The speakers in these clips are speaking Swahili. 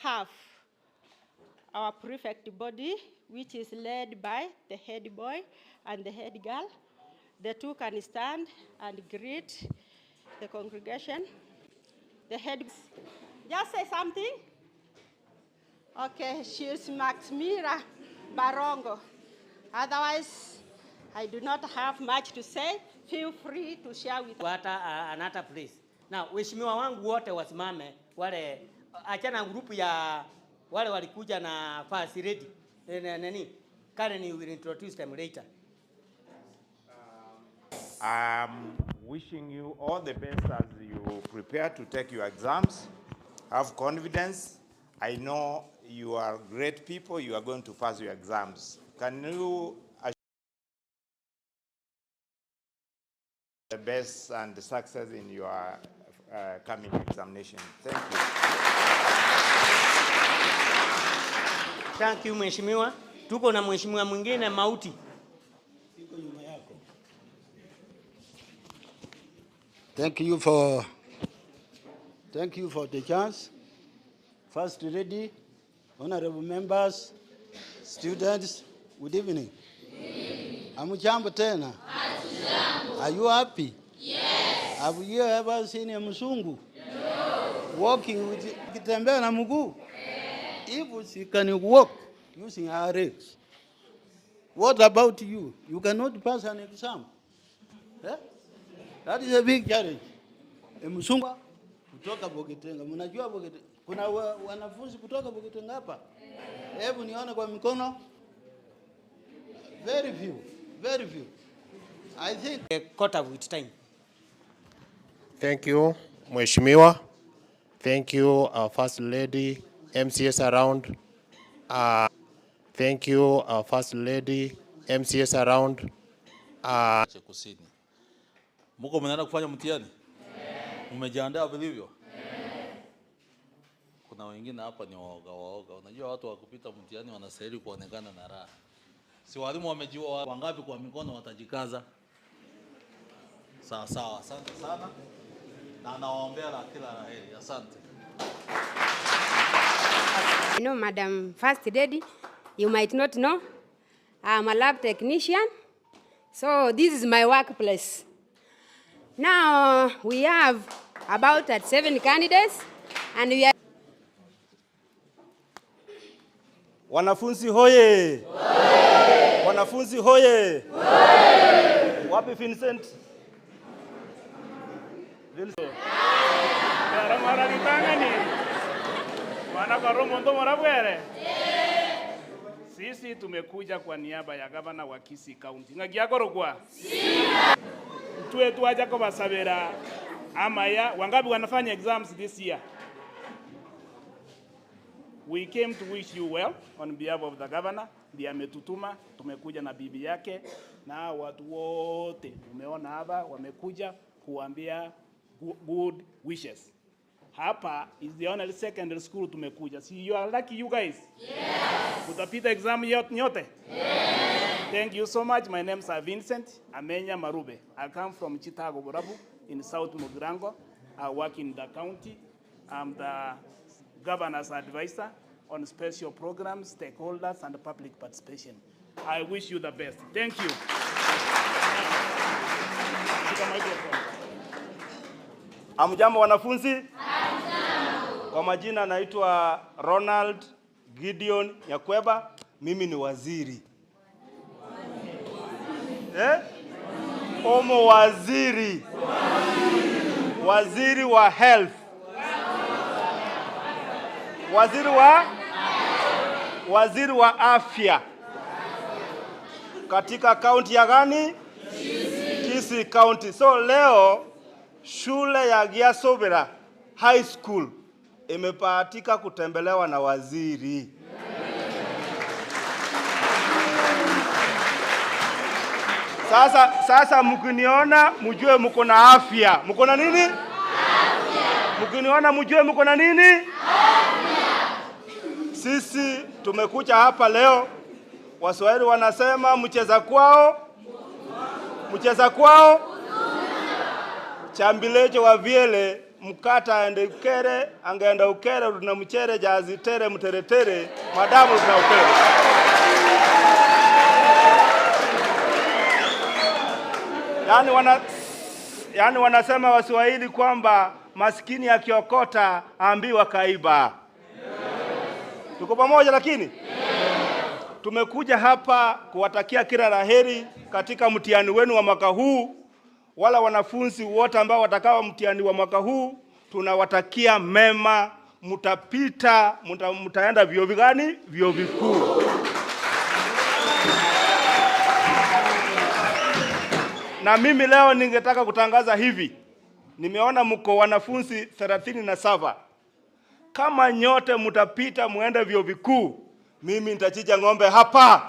have our prefect body, which is led by the head boy and the head girl. The two can stand and greet the congregation. The head, just say something. Okay, she's Maximira Barongo. Otherwise, I do not have much to say. Feel free to share with another place. Now, waheshimiwa wangu wote wasimame, wale achana grupu ya wale walikuja na first lady. Nani? Karen will introduce them later. Wishing you all the best as you prepare to take your exams. Have confidence. I know you are great people. You are going to pass your exams. Can you assure the best and the success in your coming examination? Thank you. Thank you, mheshimiwa. Tuko na mheshimiwa mwingine Mauti. Thank you for the chance. First Lady, honorable members, students, good evening. Amujambo tena? Are you happy? Yes. Have you ever seen a Mzungu? No. Walking with kitembea na mguu? If you can walk using our legs, what about you? You cannot pass an exam. Eh? That is a big challenge. Mzungu kutoka Bogetenga. Mnajua Bogetenga? Kuna wanafunzi kutoka Bogetenga hapa? Hebu nione kwa mikono. Very few. Very few. I think a quarter with time. Thank you, Mheshimiwa. Thank you, our First Lady, MCS around. Thank you, our First Lady, MCS around. Kusini. Muko mnaenda kufanya mtihani? Mmejiandaa vilivyo? Kuna wengine hapa ni waoga. Unajua watu wakupita mtihani wanastahili kuonekana na raha. Si walimu wamejua wangapi kwa mikono watajikaza. Sawa. Asante sana. Na nawaombea la kila la heri. Asante. You know, Madam First Lady, you might not know, I'm a lab technician. So this is my workplace. Now we have about 7 candidates and we are... Wanafunzi hoye! Hoye! Wanafunzi hoye! Hoye! Wapi Vincent? Vincent. Mara kitangani. Wana karomo ndo marabwere. Sisi tumekuja kwa niaba ya gavana wa Kisii County. Ngagiakorogwa. Tuwe tuaja kwa basabera amaya wangapi wanafanya exams this year. We came to wish you well on behalf of the governor. Ndiye ametutuma, tumekuja na bibi yake na watu wote umeona hapa wamekuja kuambia good wishes. Hapa is the only secondary school tumekuja. See, you are lucky you guys. Yes. Utapita exam nyote? Yes. Thank you so much. My name is Vincent Amenya Marube. I come from Chitago Borabu in South Mugirango. I work in the county. I'm the governor's advisor on special programs, stakeholders, and public participation. I wish you the best. Thank you. Amjambo wanafunzi? Amjambo. Kwa majina naitwa Ronald Gideon Yakweba. Mimi ni waziri. Omo waziri. Waziri wa health. Waziri wa afya. Katika kaunti ya gani? Kisii County. So leo shule ya Giasobera High School imepatika kutembelewa na waziri. Sasa mkiniona mjue mko na afya. Mko na nini? Afya. Mkiniona mjue mko na nini? Afya. Sisi tumekuja hapa leo. Waswahili wanasema mcheza kwao chambilecho wa viele mkata ende ukere, angeenda ukere na mchere jazi tere mteretere, madamu tuna ukere. Yani wanasema Waswahili kwamba maskini akiokota ambiwa kaiba. Tuko pamoja lakini? Tumekuja hapa kuwatakia kila laheri katika mtihani wenu wa mwaka huu. Wala wanafunzi wote ambao watakao mtihani wa mwaka huu, tunawatakia mema, mtapita, mtaenda vyuo gani? Vyuo vikuu. Na mimi leo ningetaka kutangaza hivi. Nimeona mko wanafunzi 37. Kama nyote mtapita muende vyuo vikuu, mimi nitachinja ng'ombe hapa.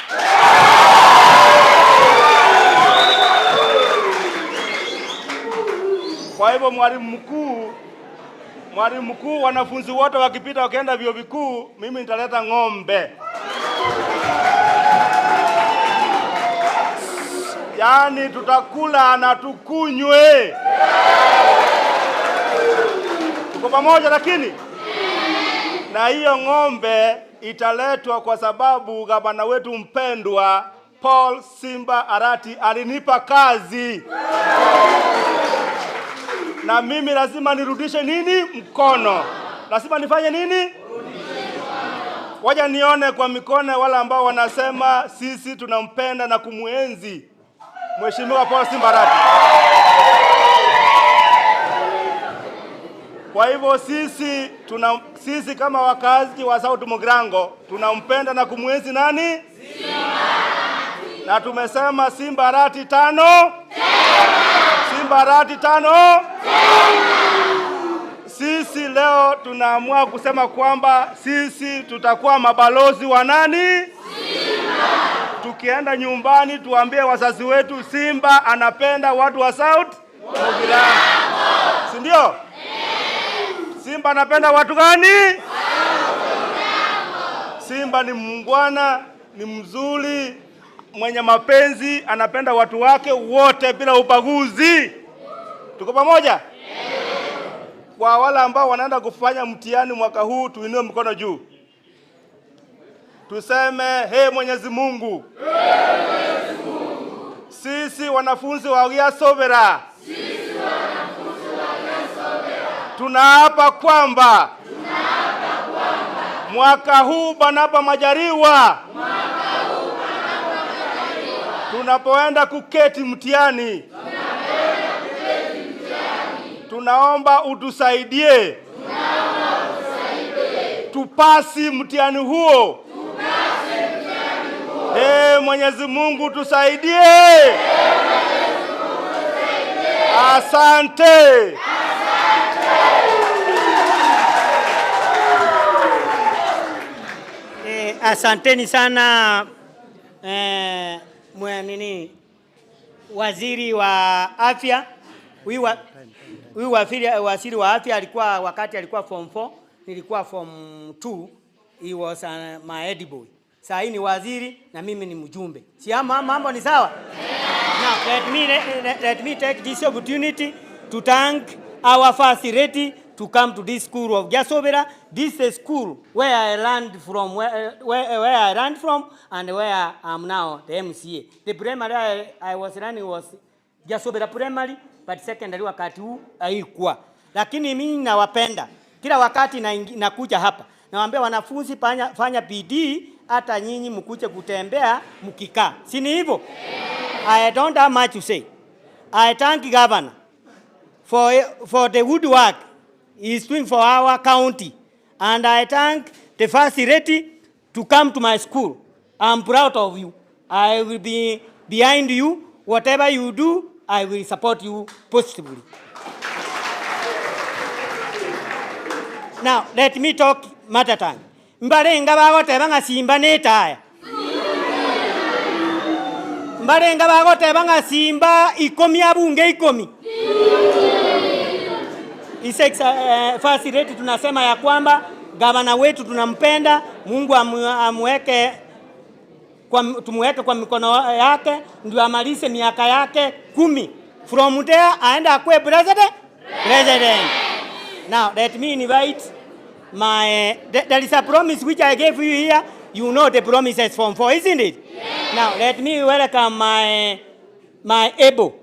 Kwa hivyo mwalimu mkuu, wanafunzi wote wakipita wakaenda vyuo vikuu, mimi nitaleta ng'ombe. Yani tutakula na tukunywe. Tuko pamoja lakini? Na hiyo ng'ombe italetwa kwa sababu gavana wetu mpendwa Paul Simba Arati alinipa kazi. Na mimi lazima nirudishe nini? Mkono. Lazima nifanye nini? Waja nione kwa mikono wala ambao wanasema sisi tunampenda na kumuenzi Mheshimiwa Paul Simba Arati. Kwa hivyo sisi kama wakazi wa South Mugrango tunampenda na kumuenzi nani? Simba Arati. Na tumesema Simba Arati 5. Simba Arati 5. Sisi leo tunaamua kusema kwamba sisi tutakuwa mabalozi wa nani? Simba. Tukienda nyumbani tuambie wazazi wetu Simba anapenda watu wa South Mugrango. Si ndio? Simba anapenda watu gani? Simba ni mungwana, ni mzuri, mwenye mapenzi, anapenda watu wake wote bila ubaguzi. Tuko pamoja? Kwa wale ambao wanaenda kufanya mtihani mwaka huu, tuinue mkono juu. Tuseme, hey Mwenyezi Mungu. Sisi wanafunzi wa Geometrical. Tunaapa kwamba mwaka huu panapo majaliwa, tunapoenda kuketi mtihani, tunaomba utusaidie tupasi mtihani huo. Mwenyezi Mungu tusaidie. Asante. Asanteni sana waziri wa afya. Huyu waziri wa afya alikuwa wakati alikuwa form 4, nilikuwa form 2. He was my head boy. Sasa hii ni waziri na mimi ni mjumbe. Si mambo ni sawa? Now let me take this opportunity to thank our first lady to come to this school of Geometrical. This is a school where I learned from, where I learned from, and where I'm now the MCA. The primary I was running was Geometrical primary, but secondary wakati huu haikuwa. Lakini mimi nawapenda. Kila wakati nakuja hapa. Nawaambia wanafunzi fanya bidii, hata nyinyi mkuje kutembea mkikaa. Si ni hivyo? I don't have much to say. I thank governor for the good work he is doing for our county, and I thank the first lady to come to my school. I'm proud of you. I will be behind you. Whatever you do, I will support you positively. Now, let me talk mother tongue. Mbarenga bagote banga Simba netaya. Mbarenga bagote banga Simba ikomi abunge ikomi. First lady tunasema ya kwamba gavana wetu tunampenda, Mungu tumuweke kwa mikono yake ndio amalize miaka yake 10. From there aenda akue president. Now, let me invite my, there is a promise which I gave you here. You know the promise is Form 4, isn't it? Yes. Now, let me welcome my able.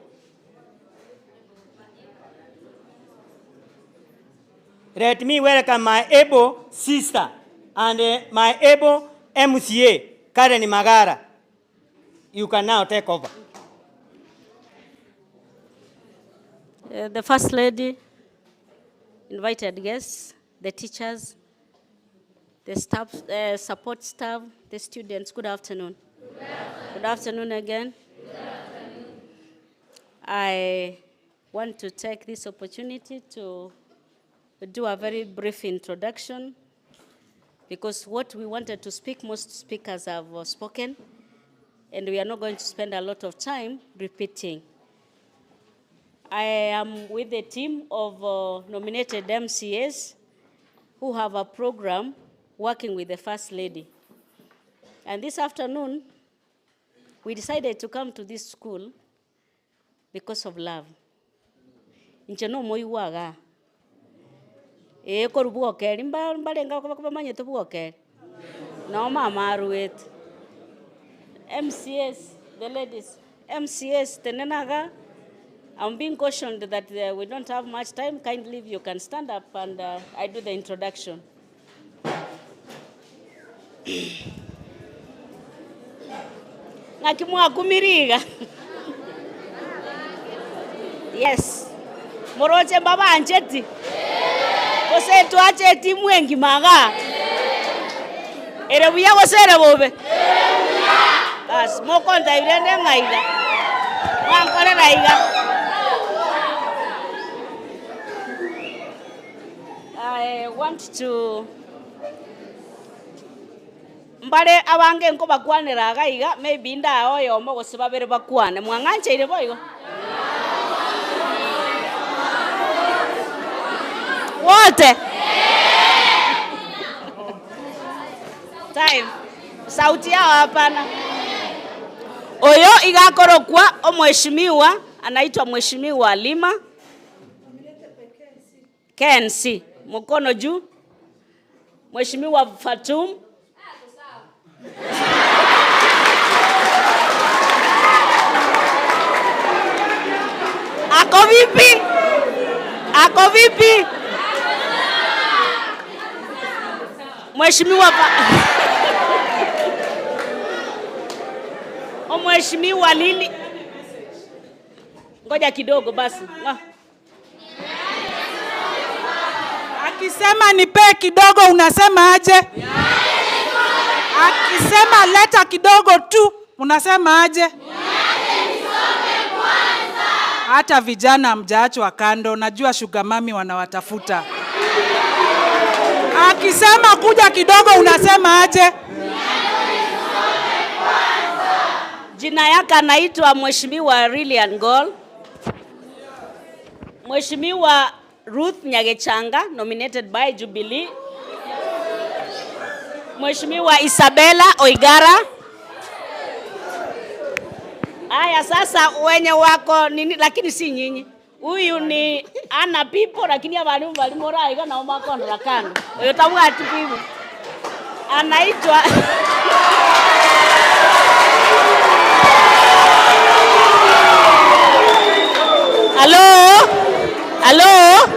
Let me welcome my able sister and my able MCA, Karen Magara. You can now take over. The First Lady, invited guests, the teachers, the staff, support staff, the students, good afternoon. Good afternoon again. Good afternoon. I want to take this opportunity to do a very brief introduction, because what we wanted to speak, most speakers have spoken, and we are not going to spend a lot of time repeating. I am with a team of nominated MCAs who have a program working with the First Lady. And this afternoon, we decided to come to this school because of love. Incheno moiwaga. Ko rubuoke mbalenga ko bamanye to buoke. No mama ruet. MCAs, the ladies, MCAs tenenaga. I'm being cautioned that we don't have much time. Kindly, if you can stand up and I do the introduction. Nakimwa kumiriga. Yes. Moroche baba anjeti. Kose tuacheti mwengi maga. Erebuya kosere bobe. As mokonda irende ngaiga. Wankore raiga. I want to mbare abange nko bakwanira gaiga maybe nda oyo mo gosiba bere bakwane mwanganche ire boyo wote time sauti yao hapana oyo igakorokwa omheshimiwa anaitwa Mheshimiwa Lima Kisii mkono juu Mheshimiwa Fatum Ako vipi? Ako vipi? Mheshimiwa Mheshimiwa Lili. Ngoja kidogo basi. Akisema nipe kidogo unasema aje? Akisema leta kidogo tu unasema aje? Hata vijana mjaachwa kando, najua sugar mami wanawatafuta. Akisema kuja kidogo unasema aje? Jina yake anaitwa Mheshimiwa Lilian Gol. Mheshimiwa Ruth Nyagechanga, nominated by Jubilee. Mheshimiwa Isabella Oigara. Aya sasa wenye wako nini lakini si nyinyi. Huyu ni ana pipo lakini abalimu balimoraiga na umakonda kando. Oyo tamu atipibu. Anaitwa Hello? Hello?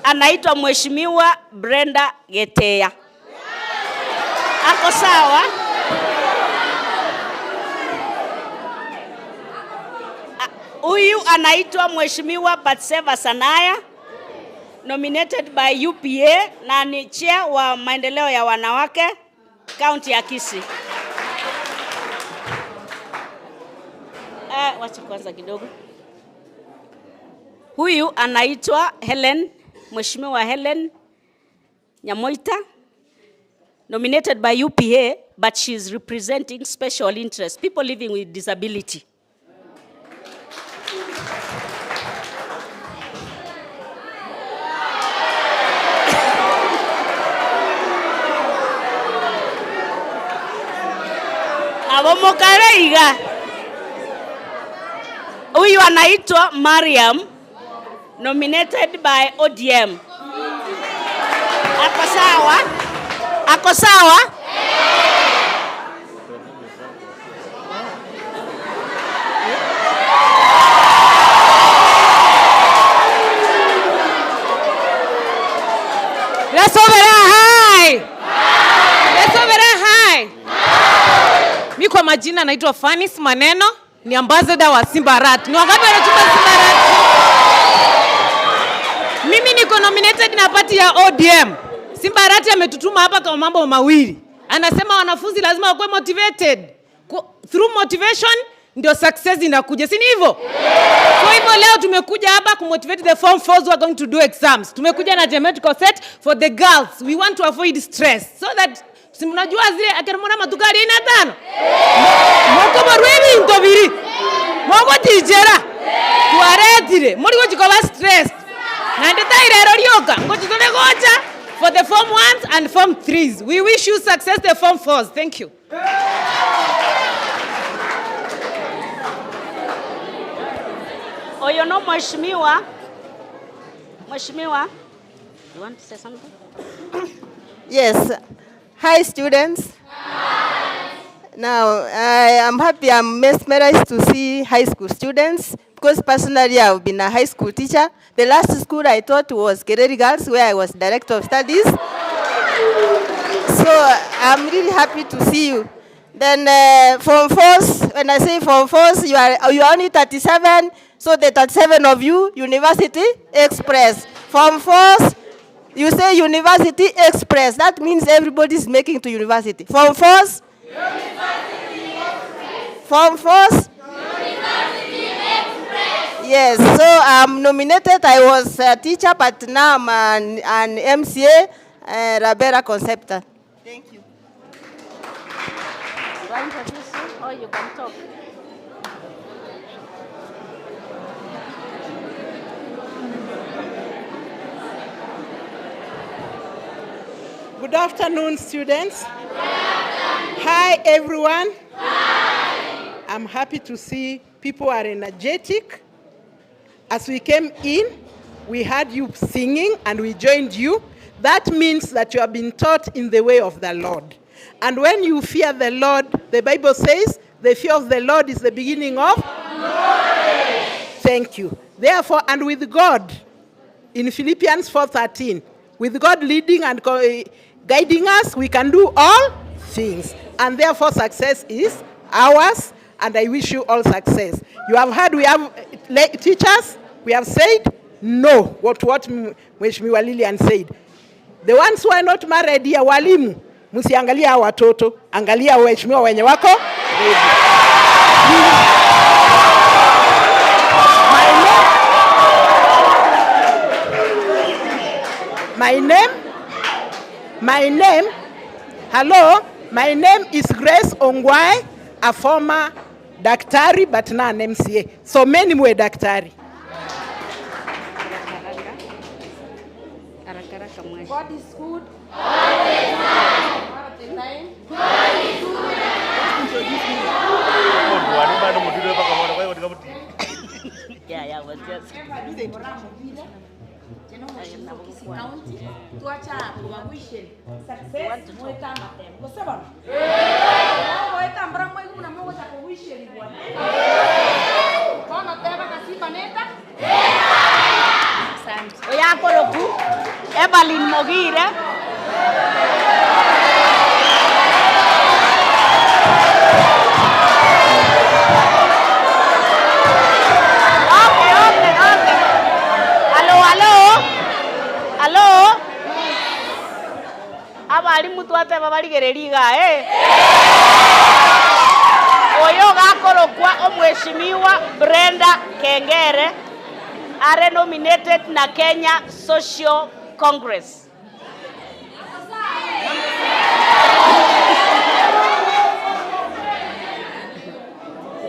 Anaitwa Mheshimiwa Brenda Getea. Ako sawa? Huyu anaitwa Mheshimiwa Batseva Sanaya, nominated by UPA na ni chair wa maendeleo ya wanawake county ya Kisii. Wacha kwanza kidogo. Huyu anaitwa Helen, Mheshimiwa Helen Nyamoita, nominated by UPA, but she's representing special interests, people living with disability. Abomokareiga. Huyu anaitwa Mariam, nominated by ODM. Ako sawa? Ako sawa? Let's over high. Let's over high. Mimi kwa majina naitwa Fanis Maneno, ni ambassador wa Simba Arati. Ni wangapi wanachukua Simba Arati? Mimi niko nominated na party ya ODM. Simba Arati ametutuma hapa kwa mambo mawili. Anasema wanafunzi lazima wakuwe motivated. Through motivation ndio success inakuja. Si ni hivyo? Kwa hivyo leo tumekuja hapa kumotivate the form 4s who are going to do exams. Tumekuja na geometrical set for the girls. We want to avoid stress so that mnajua zile akermona matugari ina tano. Moko barwebi ndobiri. Moko tijera. Tuaretire. Muri gochikoba stress. Na ndeta irero ryoka. Ngochitone gocha for the form 1s and form 3s. We wish you success the form 4s. Thank you. Oyo no mheshimiwa. Mheshimiwa, you want to say something? Yes. Hi, students. Hi. Now, I am happy, I'm mesmerized to see high school students because personally I've been a high school teacher. The last school I taught was Kisii Girls, where I was director of studies. So I'm really happy to see you. Then form 4s, when I say form 4s, you are only 37, so the 37 of you, University Express. Form 4s, you say University Express. That means everybody is making to university. Form 4s? University Express. Form 4s? University Express. Yes, so I'm nominated. I was a teacher, but now I'm an MCA, Rabera Concepta. Thank you. Do I introduce you or you can talk? Good afternoon, students. Hi, everyone. Hi. I'm happy to see people are energetic. As we came in, we heard you singing and we joined you. That means that you have been taught in the way of the Lord. And when you fear the Lord, the Bible says, the fear of the Lord is the beginning of knowledge. Thank you. Therefore, and with God, in Philippians 4:13, with God leading and guiding us, we can do all things. And therefore, success is ours, and I wish you all success. You have heard we have teachers, we have said, no, what Mheshimiwa Lilian said. The ones who are not married here, walimu, msiangalia watoto, angalia waheshimiwa wenye wako ready. My name is Grace Ongwae, a former daktari but now an MCA. So many more daktari. God is good. God is nice. All the time. God is good. Yeah, was just. Oya koloku, Evelyn Mogire. Hello. Abalimu twate babaligereriga Oyo gakorokwa omweshimiwa Brenda Kengere are nominated na Kenya Social Congress.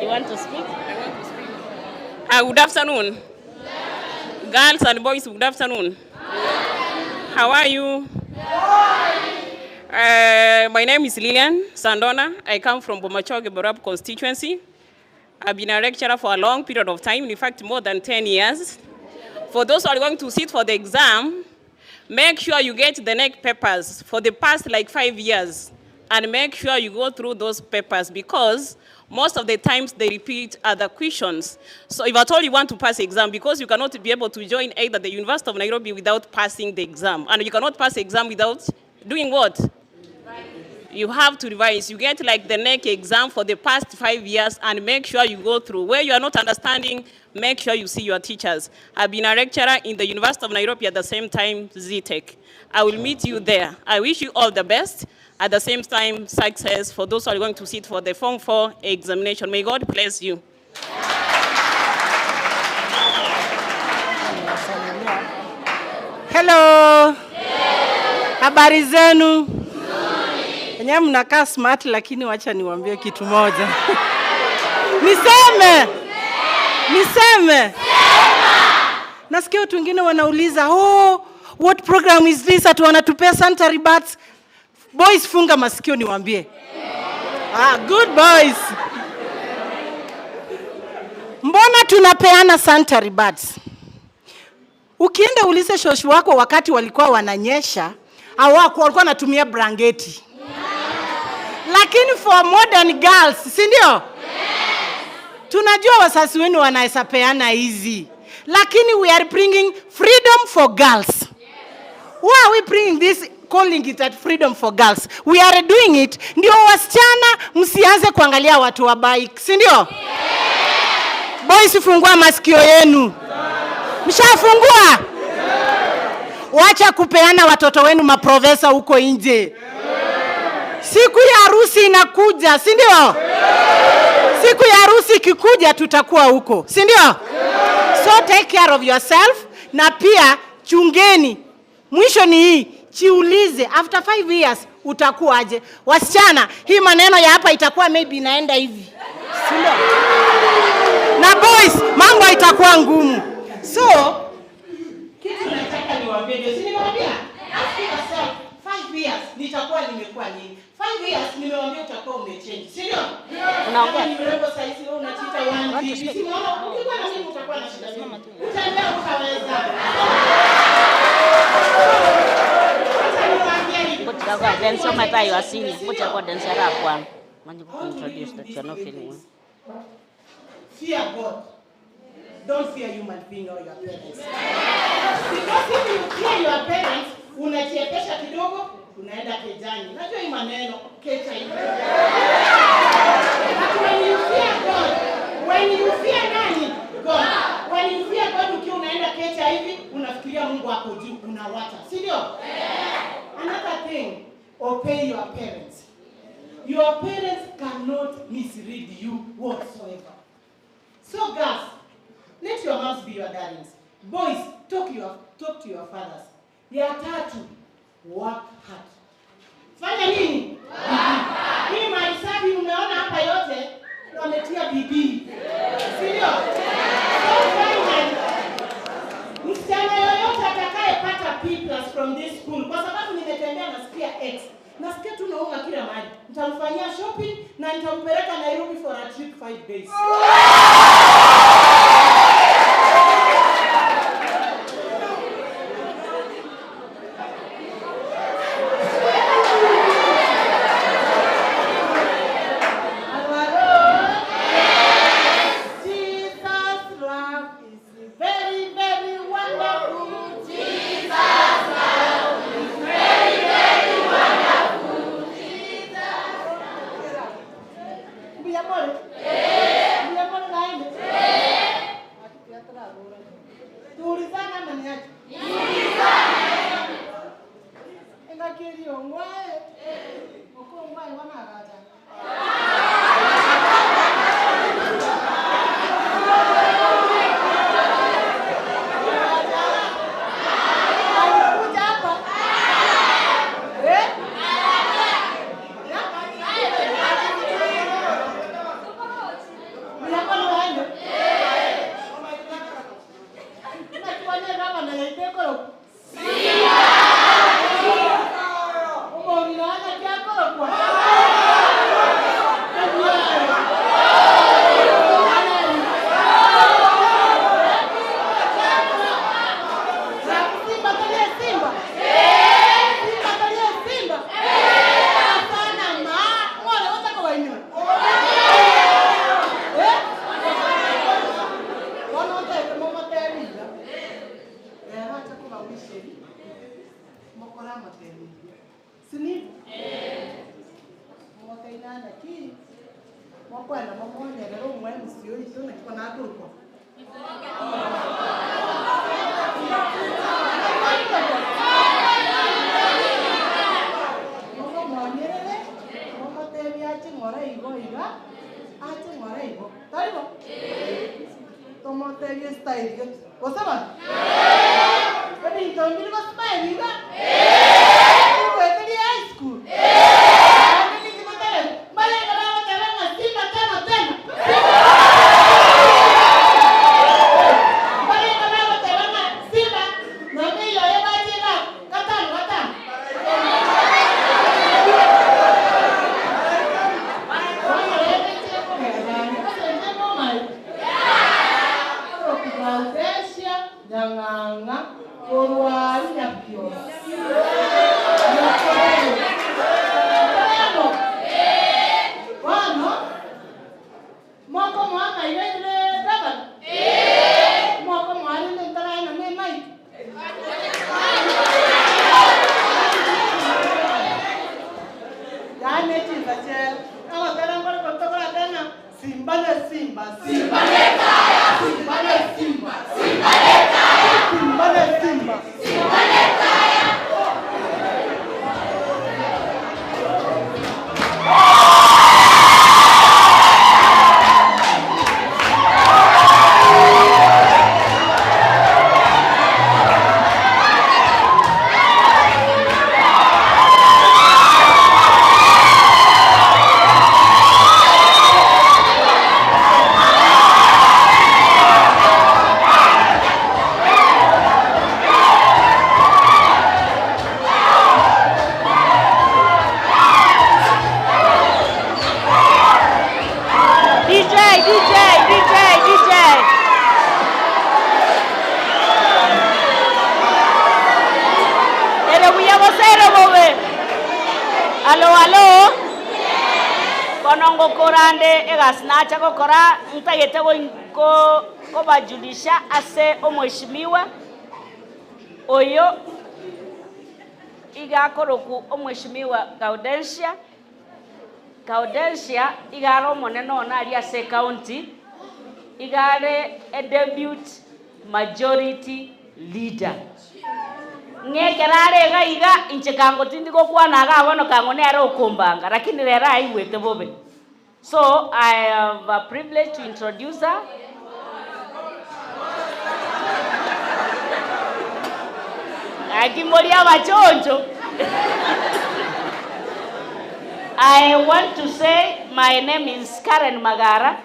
You want to speak? I want to speak. Good afternoon. Girls and boys, good afternoon. How are you? My name is Lilian Sandona. I come from Bomachoge Borab constituency. I've been a lecturer for a long period of time, in fact, more than 10 years. For those who are going to sit for the exam, make sure you get the next papers for the past like 5 years, and make sure you go through those papers, because most of the times they repeat other questions. So if at all you want to pass the exam, because you cannot be able to join either the University of Nairobi without passing the exam, and you cannot pass the exam without doing what? You have to revise. You get like the next exam for the past 5 years, and make sure you go through. Where you are not understanding, make sure you see your teachers. I've been a lecturer in the University of Nairobi at the same time, ZTech. I will meet you there. I wish you all the best. At the same time, success for those who are going to sit for the Form 4 examination. May God bless you. Hello. Habari zenu? Enyewe mnakaa smart, lakini wacha niwaambie kitu moja. Niseme. Nasikia watu wengine wanauliza, what program is this? Atu wanatupea sanitary bats. Boys, funga masikio niwaambie. Good boys. Mbona tunapeana sanitary bats? Ukienda ulize shoshi wako wakati walikuwa wananyesha, walikuwa wanatumia blanketi. Lakini for modern girls, si ndio? Tunajua wasasi wenu wanaweza peana hizi. Lakini we are bringing freedom for girls. Why are we bringing this, calling it at freedom for girls? We are doing it ndio wasichana msianze kuangalia watu wa bike, si ndio? Boys, fungua masikio yenu. Mshafungua? Wacha kupeana watoto wenu maprofesa huko nje. Siku ya harusi inakuja, si ndio? Siku ya harusi ikikuja tutakuwa huko, si ndio? So take care of yourself, na pia chungeni. Mwisho ni hii, jiulize after 5 years utakuwaje? Wasichana, hii maneno ya hapa itakuwa maybe inaenda hivi, si ndio? Na boys, mambo itakuwa ngumu. So kitu nataka niwaambie, si nimewaambia? Ask yourself, 5 years nitakuwa nimekuwa nini? 5 years nimewaambia utakuwa umechange, si ndio? Unaongea ni mrembo sasa hivi, wewe unachiita 1 bibi. Si unaona ukiwa na mimi utakuwa na shida gani? Utaenda ukaweza. Then so matter you are senior. Put your God and say that one. When you introduce that you're not feeling well. Fear God. Don't fear human being or your parents. Because if you fear your parents, unajiepesha kidogo, unaenda kejani. Unajua hii maneno, kecha hivi. But when you fear God, when you fear nani? God. When you fear God, ukiwa unaenda kecha hivi, unafikiria Mungu ako juu, unawacha. Si ndio? Another thing, obey your parents. Your parents cannot mislead you whatsoever. So girls, let your moms be your darlings. Boys, talk to your fathers. Ya tatu, work hard. Fanya nini? Hii mahesabu umeona hapa yote wametia bidii. Sio? Msichana yoyote atakayepata P+ from this school, kwa sababu nimetembea nasikia X. Nasikia tunaunga kila mahali. Nitamfanyia shopping na nitampeleka Nairobi for a trip 5 days. matemi. Sini? Mwaka inana ki. Mwaka na mamonye lero mwemu sio iso na kwa na doko. Mwaka mwanyerere. Mwaka tebi achi ngora igo iga. Achi ngora igo. Taribo? Tomo tebi style. Wasaba? Tapi itu mili mas main juga. Itu tadi high school. Nanti kita tanya, balik ke dalam jalan ngasih macam tena. Balik ke dalam jalan ngasih lah. Nanti yo yang aja lah, katan. Jangan keluarnya pios. Mana? Mau kau mana ini dapat? Mau kau mana ini terlalu nemai? Jangan necin saja. Kalau kadang kalau kau tak ada Simba le Simba. Simba le kaya. Simba le Simba. Simba le kaya. Simba le Simba. Simba le kaya. Alo. Konongo korande egasnacha kokora ntagete ko bajulisha ase omweshimiwa oyo igakoroku omweshimiwa Gaudensia igaro monene ona ali ase county igare a deputy majority leader. Ngekerare gaiga inchekango tindiko kwana agabono kango nero okumbanga lakini lera aiwete bobe. So I have a privilege to introduce her. Akimoria bachonjo. I want to say my name is Karen Magara.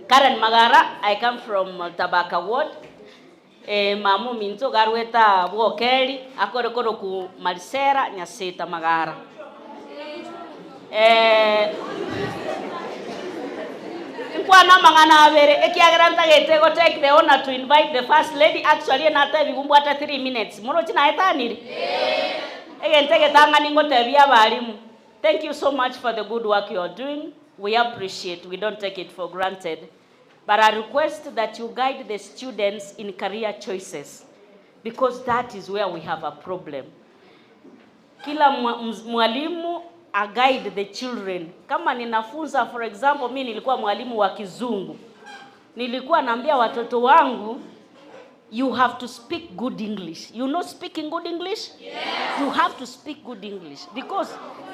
I come from Tabaka Ward. Mamu minto garweta bwokeri akorekoro ku Marisera Nyaseta Magara. Nkwana mangana abere ekiagaranta getego take the honor to invite the first lady. Actually nata bigumbu ata 3 minutes muno china etaniri egentege tanga ningo tebia balimu. Thank you so much for the good work you are doing. We appreciate, we don't take it for granted. But I request that you guide the students in career choices, because that is where we have a problem. Kila mwalimu a guide the children. Kama ninafunza, for example, mimi nilikuwa mwalimu wa Kizungu. Nilikuwa naambia watoto wangu, you have to speak good English. You know speaking good English? Yes. You have to speak good English, because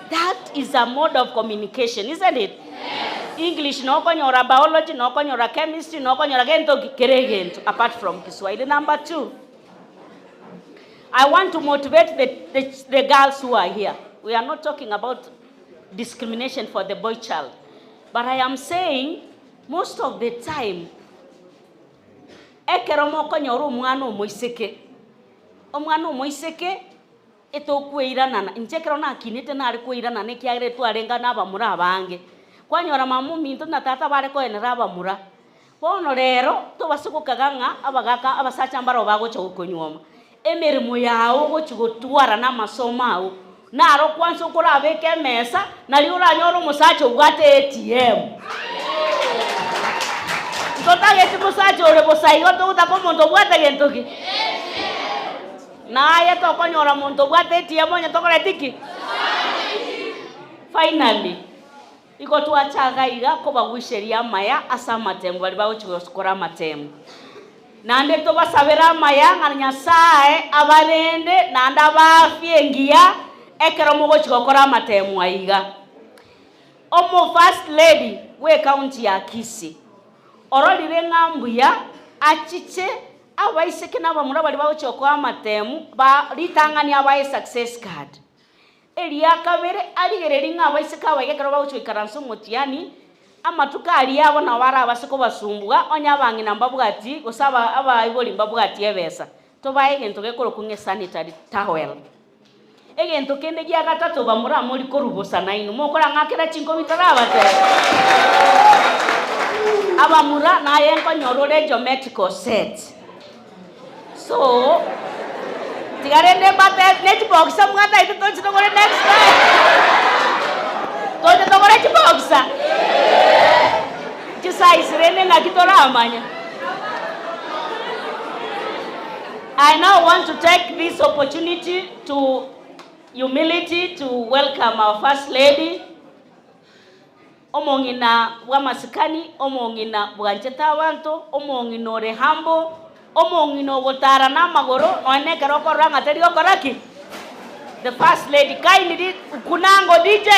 that is a mode of communication, isn't it? Yes. English no konyora biology, no konyora chemistry, no konyora gento kiregento apart from Kiswahili. Number 2, I want to motivate the girls who are here. We are not talking about discrimination for the boy child, but I am saying most of the time ekeromo konyora omwana omoiseke etokweirana nchekero na kinete na ari kweirana ne kiagire twarenga na abamura abange kwanyora mamu minto na tata bare ko enera abamura bono rero to basukukaganga abagaka abasacha mbaro bagocha gukonyoma emerimo yawo gochigotwara na masomao naro kwanso kurabeke mesa nali uranyora umusacha ubwate ATM tota yeti musacha ore bosayo to utakomondo bwate gentoki naye tokonyora muntu bwatetie monye tokoretiki finally iko twachaga iga kobagwisheria maya asa matembo bali bagochikora matembo nande tobasabera maya ng'a Nyasaye abarende nande abafiengia ekero mogochikora matembo aiga omo first lady we county ya Kisii ororire ng'ambuya achiche abaiseke n'abamura bali bagochikora matembo ba litangania abaye success card elia kabere aligereri ng'abaiseke abaigekero bagochikara nso motiani amatuka ali abo na wara abasiko basumbwa onya bangi namba bwati gusaba abayiboli mbabwati ebesa tobaye gento gekoro kunge sanitary towel egento kende gya gatatu bamura muri korubusa naino mokora ngakira chinko bitara abate abamura naye nkonyorore geometrical set so tigarende bate net box amwata ito tochitogore next time tochitogore chiboxa I now want to take this opportunity to humility to welcome our First Lady, omongina wamasikani, omongina bwancheta abantu, omongina orehambo, omongina ogotara na magoro, noene keroko ranga terigo koraki. The First Lady, kindly kunango DJ.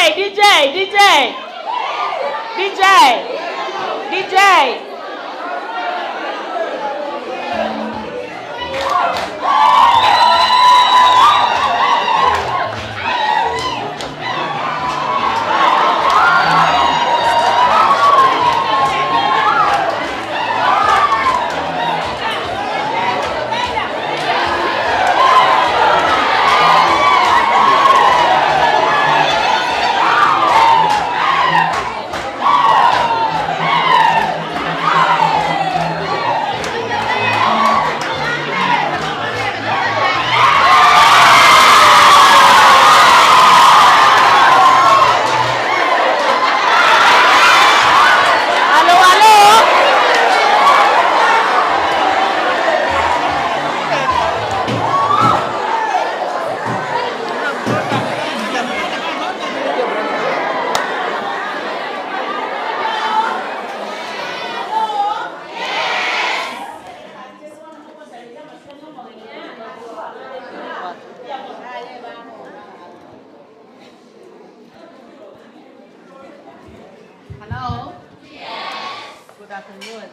Hello? Yes. Good afternoon.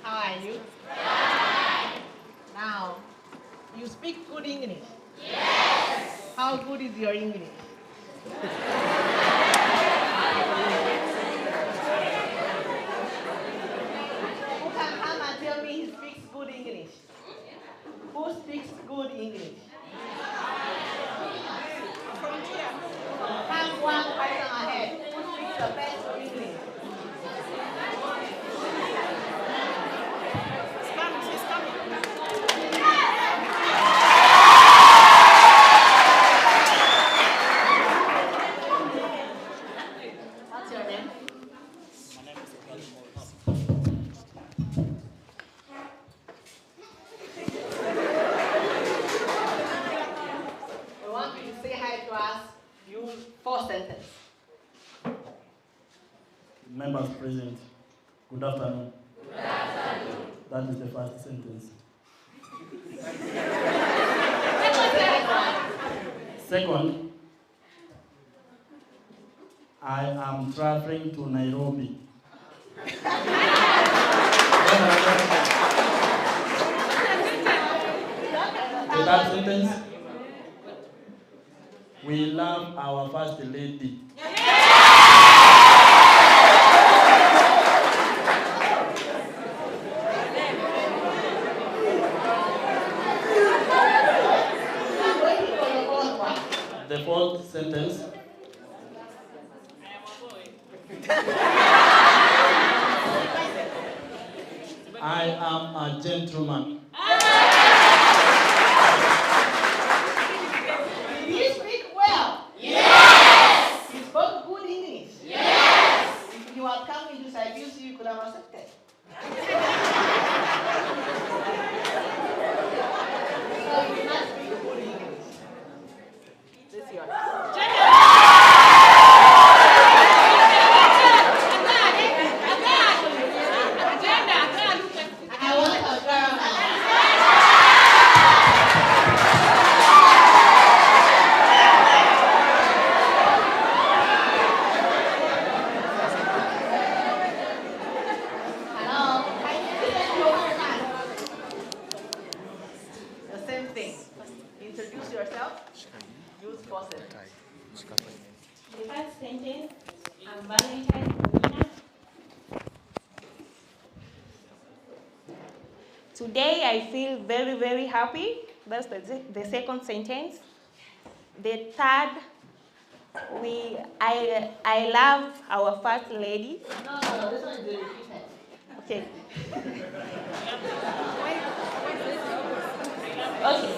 How are you? Now, you speak good English? Yes. How good is your English? Who can come and tell me he speaks good English? Who speaks good English? Come one person ahead. Who speaks the best English? She's coming. What's your name? My name is Arati. We want you to say hi to us. Use 4 sentences. Members present, good afternoon. Good afternoon. That is the first sentence. Second, I am traveling to Nairobi. The third sentence, we love our First Lady. The fourth sentence, I am a gentleman. Did you speak well? Yes. You spoke good English? Yes. If you had come into Cyprus, you could have accepted. introduce yourself. Use process. The first sentence, I'm Valentine Bonina. Today I feel very, very happy. That's the second sentence. The third, I love our first lady. No, this one is the repeated. Okay. Okay.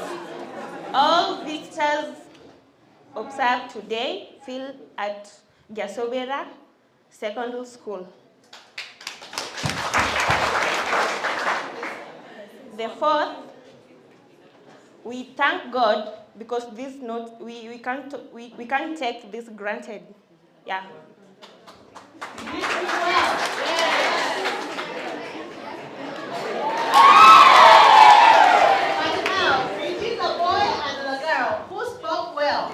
All visitors observed today feel at Gasobera Secondary School. The fourth, we thank God because this not we can't take this granted. Yeah. But now, it is a boy and a girl who spoke well.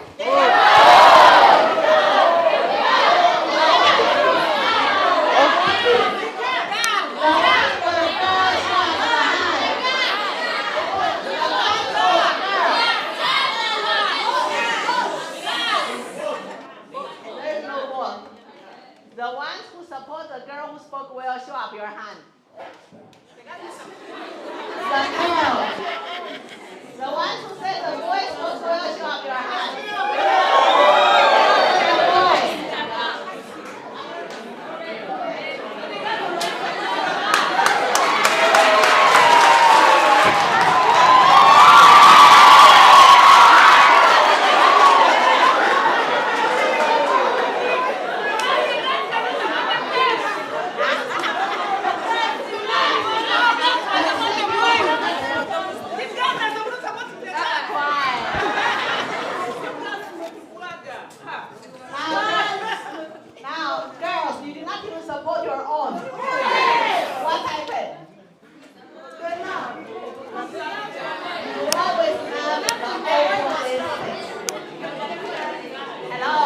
There's no vote. The ones who support the girl who spoke well, show up your hand. The girl. The ones who said the boy spoke well, show up your hand. The boy. Now, girls, you did not even support your own. What happened? Good now. You always have the opposite. Hello?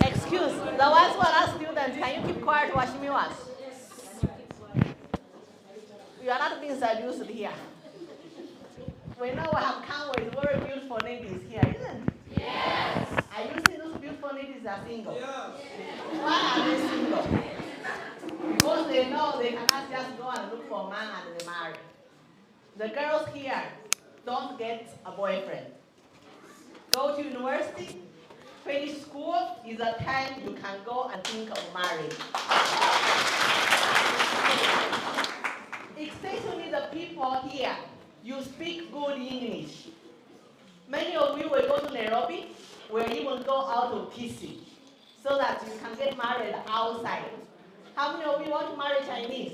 Excuse, the ones who are not students, can you keep quiet watching me watch? You are not being seduced here. We know we have come with very beautiful ladies here, isn't it? Yes. Are you seeing those beautiful ladies are single? Yes. Why are they single? Because they know they cannot just go and look for a man and they marry. The girls here don't get a boyfriend. Go to university, finish school is a time you can go and think of marriage. Especially the people here, you speak good English. Many of you will go to Nairobi, will even go out of Kisii, so that you can get married outside. How many of you want to marry Chinese?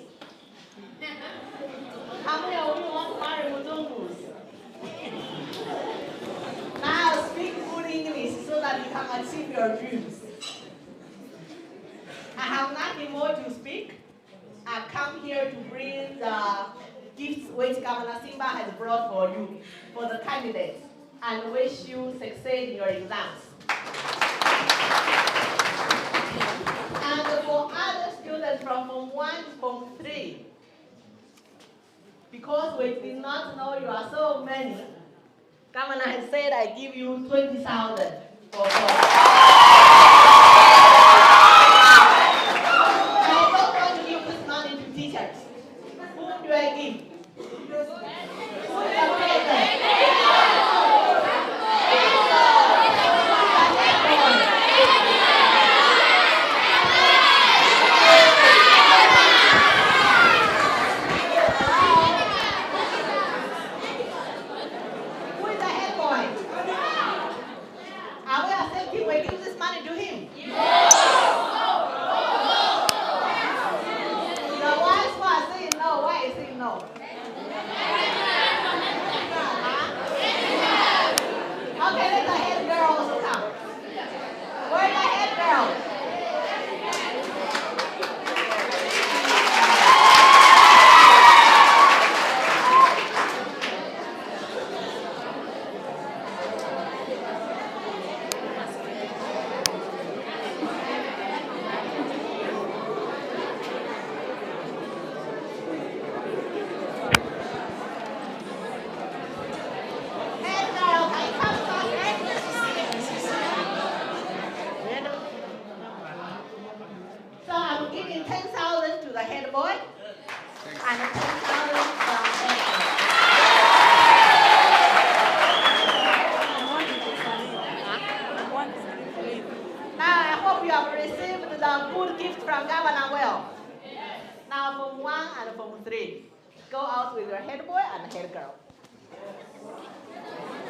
How many of you want to marry Muzungus? Now speak good English so that you can achieve your dreams. I have nothing more to speak. I come here to bring the gifts which Governor Simba has brought for you, for the candidates, and wish you succeed in your exams. And for other students from Form 1 to Form 3, because we did not know you are so many, Governor has said I give you 20,000 for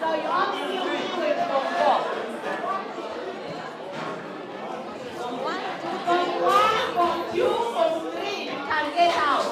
So you only see me with Form 4. Form 1, Form 2, Form 3 can get out.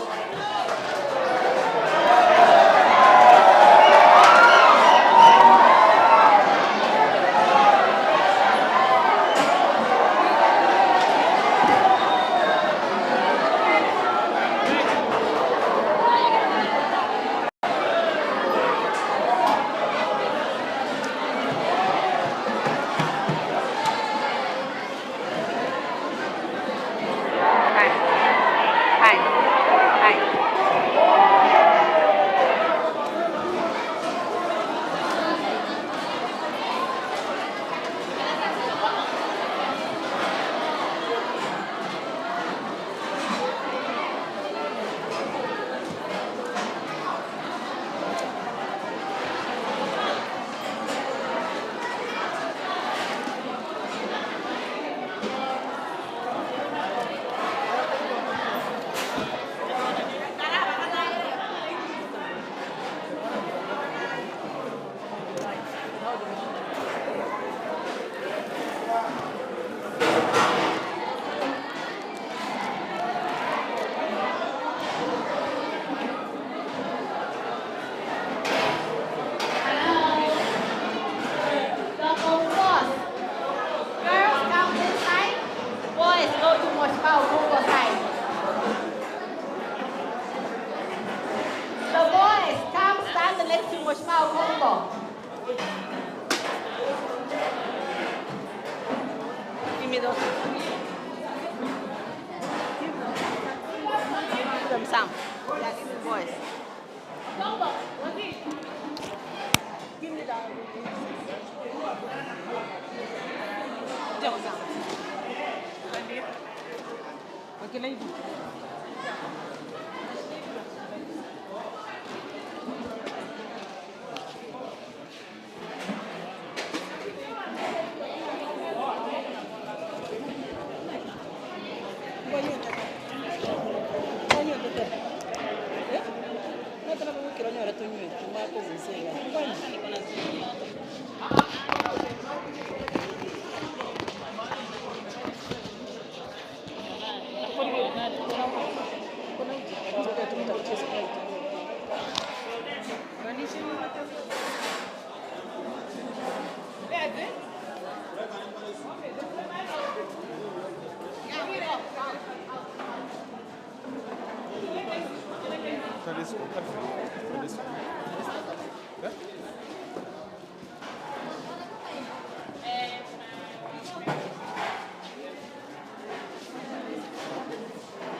Give me those. Give them some. Yeah, give me boys. Give me that.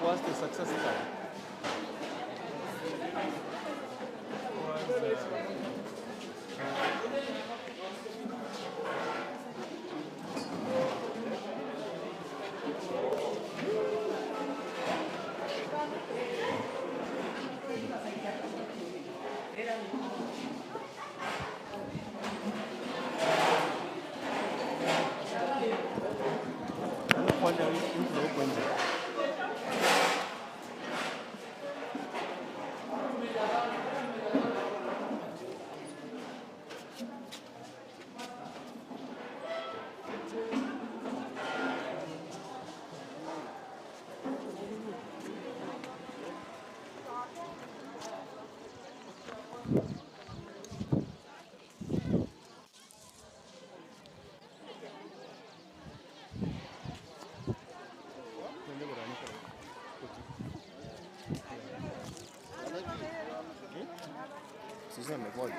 What's the success time? Sisi amevoid.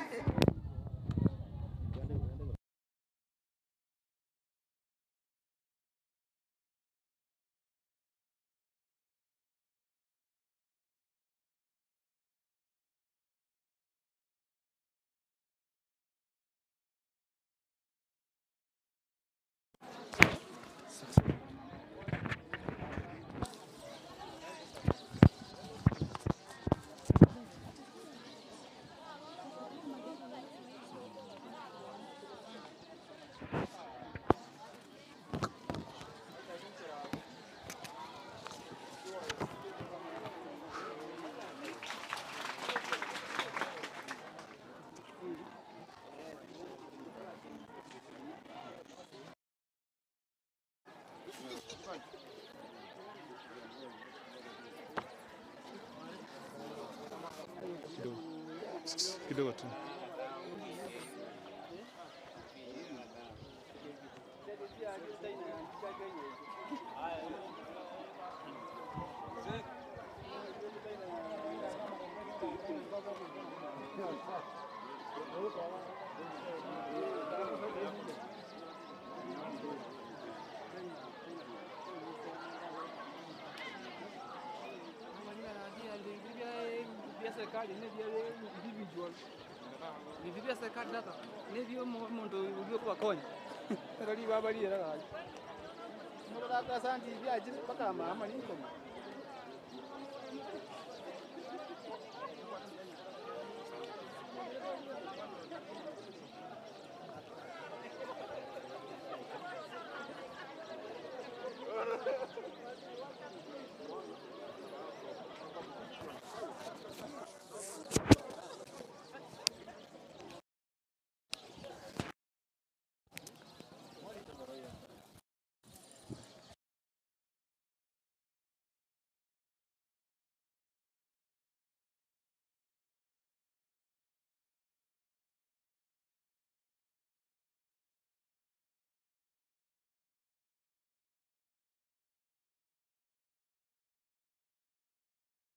kidogo tu. Nivivia serikali data. Nivyo muntu ulio kwa konya. Ndio baba lile la. Mbona data santi vya jini paka mama ni konya.